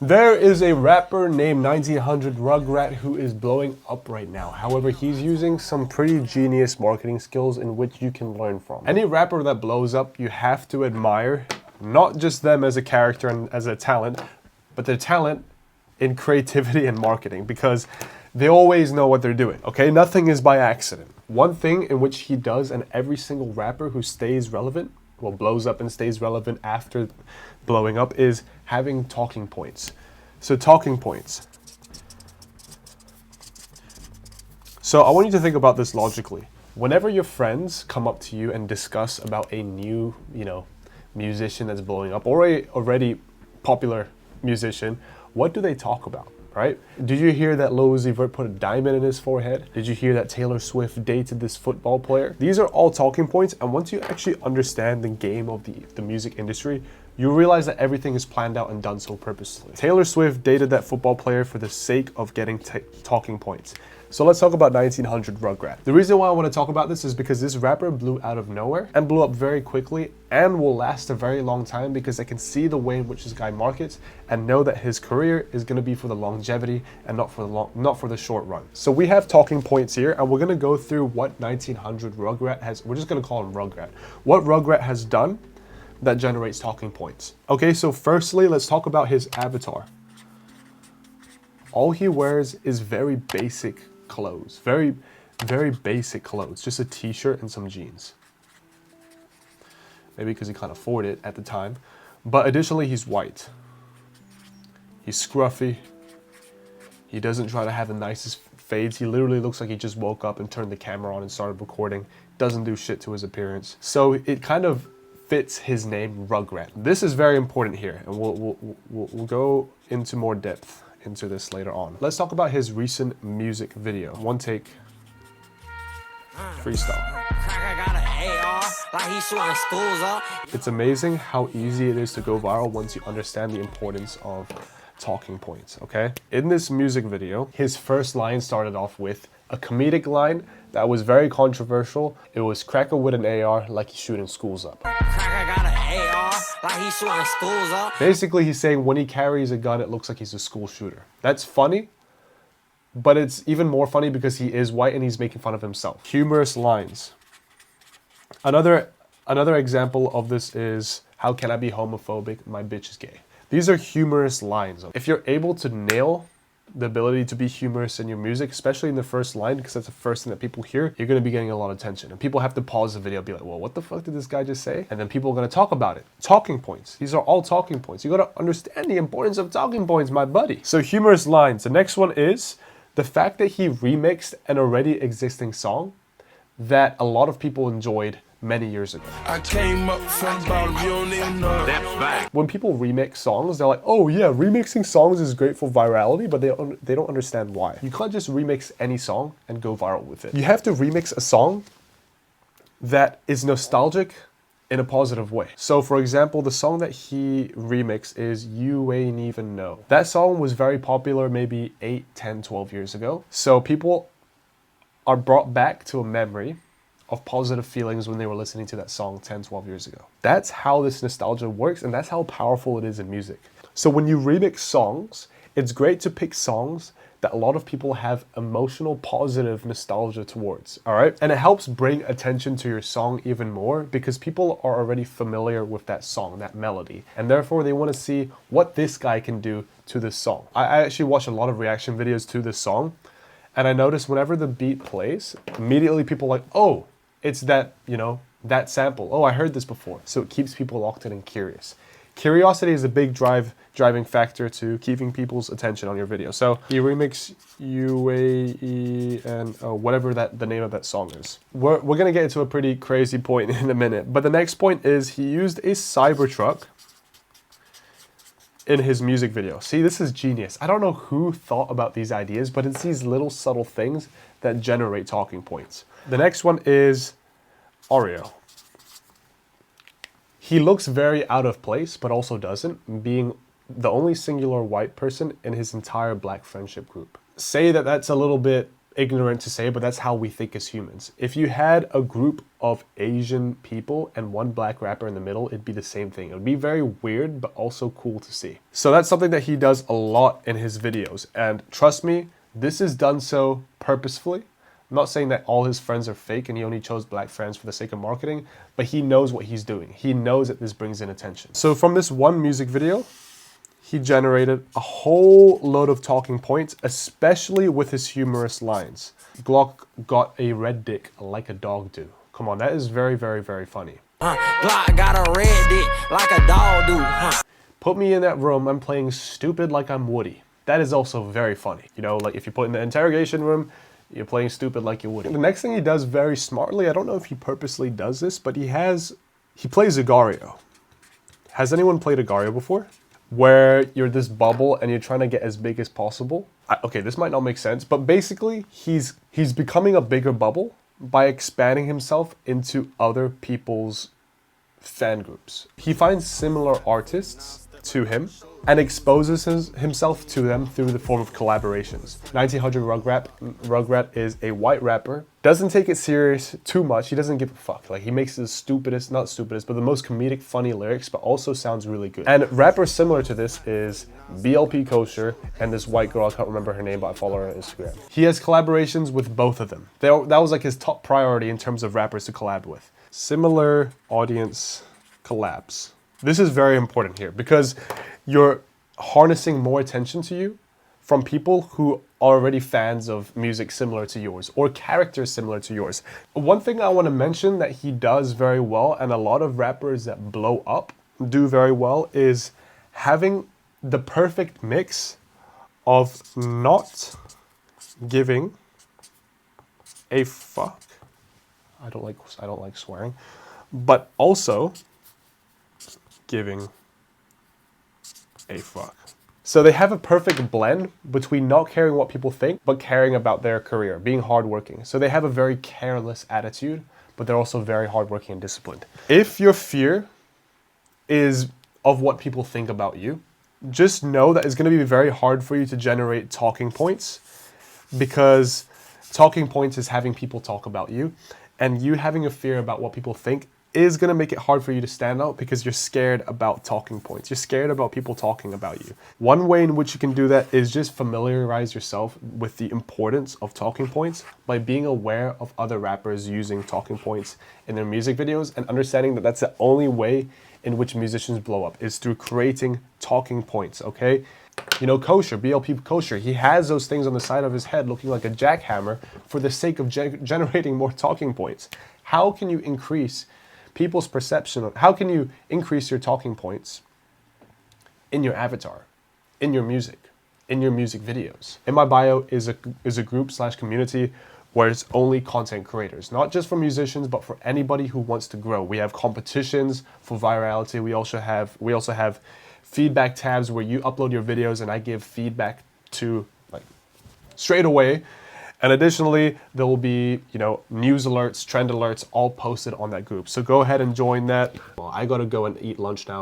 There is a rapper named 1900 Rugrat who is blowing up right now. However, he's using some pretty genius marketing skills in which you can learn from. Any rapper that blows up, you have to admire not just them as a character and as a talent, but their talent in creativity and marketing, because they always know what they're doing, okay? Nothing is by accident. One thing in which he does, and every single rapper who stays relevant, well, blows up and stays relevant after blowing up, is having talking points. So talking points. So I want you to think about this logically. Whenever your friends come up to you and discuss about a new, musician that's blowing up, or a already popular musician, what do they talk about? Right? Did you hear that Lil Uzi Vert put a diamond in his forehead? Did you hear that Taylor Swift dated this football player? These are all talking points, and once you actually understand the game of the music industry, you realize that everything is planned out and done so purposely. Taylor Swift dated that football player for the sake of getting talking points. So let's talk about 1900 Rugrat. The reason why I want to talk about this is because this rapper blew out of nowhere and blew up very quickly and will last a very long time, because I can see the way in which this guy markets and know that his career is going to be for the longevity and not for the short run. So we have talking points here, and we're going to go through what 1900 Rugrat has, we're just going to call him Rugrat. What Rugrat has done that generates talking points. Okay, so firstly, let's talk about his avatar. All he wears is very basic clothes, very basic clothes, just a t-shirt and some jeans. Maybe because he can't afford it at the time. But additionally, he's white. He's scruffy. He doesn't try to have the nicest fades. He literally looks like he just woke up and turned the camera on and started recording. Doesn't do shit to his appearance. So it kind of fits his name, Rugrat. This is very important here, and we'll go into more depth into this later on. Let's talk about his recent music video. One take, freestyle. It's amazing how easy it is to go viral once you understand the importance of talking points, okay? In this music video, his first line started off with a comedic line that was very controversial. It was cracker with an AR like he's shooting schools up. Basically, he's saying when he carries a gun, it looks like he's a school shooter. That's funny, but it's even more funny because he is white and he's making fun of himself. Humorous lines. Another example of this is, how can I be homophobic? My bitch is gay. These are humorous lines. If you're able to nail the ability to be humorous in your music, especially in the first line, because that's the first thing that people hear, you're going to be getting a lot of attention. And people have to pause the video and be like, well, what the fuck did this guy just say? And then people are going to talk about it. Talking points. These are all talking points. You got to understand the importance of talking points, my buddy. So humorous lines. The next one is the fact that he remixed an already existing song that a lot of people enjoyed many years ago. I came up from bottom, you don't even know. That's back. When people remix songs, they're like, oh yeah, remixing songs is great for virality, but they don't understand why. You can't just remix any song and go viral with it. You have to remix a song that is nostalgic in a positive way. So for example, the song that he remixed is You Ain't Even Know. That song was very popular maybe 8, 10, 12 years ago. So people are brought back to a memory of positive feelings when they were listening to that song 10, 12 years ago. That's how this nostalgia works, and that's how powerful it is in music. So when you remix songs, it's great to pick songs that a lot of people have emotional, positive nostalgia towards, all right? And it helps bring attention to your song even more because people are already familiar with that song, that melody, and therefore they want to see what this guy can do to this song. I actually watch a lot of reaction videos to this song, and I notice whenever the beat plays, immediately people are like, oh, it's that, that sample. Oh, I heard this before. So it keeps people locked in and curious. Curiosity is a big driving factor to keeping people's attention on your video. So you remix UAE and whatever the name of that song is. We're going to get into a pretty crazy point in a minute. But the next point is he used a Cybertruck in his music video. See, this is genius. I don't know who thought about these ideas, but it's these little subtle things that generate talking points. The next one is Oreo. He looks very out of place, but also doesn't, being the only singular white person in his entire black friendship group. Say that that's a little bit ignorant to say, but that's how we think as humans. If you had a group of Asian people and one black rapper in the middle, it'd be the same thing. It would be very weird, but also cool to see. So that's something that he does a lot in his videos. And trust me, this is done so purposefully. I'm not saying that all his friends are fake and he only chose black friends for the sake of marketing, but he knows what he's doing. He knows that this brings in attention. So from this one music video, he generated a whole load of talking points, especially with his humorous lines. Glock got a red dick like a dog do. Come on, that is very, very, very funny. Glock got a red dick like a dog do. Put me in that room, I'm playing stupid like I'm Woody. That is also very funny. You know, like if you put in the interrogation room, you're playing stupid like you would. The next thing he does very smartly, I don't know if he purposely does this, but he plays Agario. Has anyone played Agario before? Where you're this bubble and you're trying to get as big as possible. Okay, this might not make sense, but basically he's becoming a bigger bubble by expanding himself into other people's fan groups. He finds similar artists to him and exposes himself to them through the form of collaborations. 1900 Rugrat is a white rapper, doesn't take it serious too much, he doesn't give a fuck. Like he makes the stupidest, not stupidest, but the most comedic, funny lyrics, but also sounds really good. And rappers similar to this is BLP Kosher and this white girl, I can't remember her name, but I follow her on Instagram. He has collaborations with both of them. That was like his top priority in terms of rappers to collab with. Similar audience collabs. This is very important here because you're harnessing more attention to you from people who are already fans of music similar to yours or characters similar to yours. One thing I want to mention that he does very well, and a lot of rappers that blow up do very well, is having the perfect mix of not giving a fuck. I don't like swearing, but also giving a fuck. So they have a perfect blend between not caring what people think, but caring about their career, being hardworking. So they have a very careless attitude, but they're also very hardworking and disciplined. If your fear is of what people think about you, just know that it's going to be very hard for you to generate talking points, because talking points is having people talk about you, and you having a fear about what people think is going to make it hard for you to stand out because you're scared about talking points. You're scared about people talking about you. One way in which you can do that is just familiarize yourself with the importance of talking points by being aware of other rappers using talking points in their music videos and understanding that that's the only way in which musicians blow up, is through creating talking points, okay? You know, Kosher, BLP Kosher, he has those things on the side of his head looking like a jackhammer for the sake of generating more talking points. How can you increase people's perception of, how can you increase your talking points in your avatar, in your music videos? In my bio is a group/community where it's only content creators, not just for musicians, but for anybody who wants to grow. We have competitions for virality. We also have feedback tabs where you upload your videos and I give feedback to, like, straight away. And additionally, there will be, you know, news alerts, trend alerts, all posted on that group. So go ahead and join that. Well, I gotta go and eat lunch now.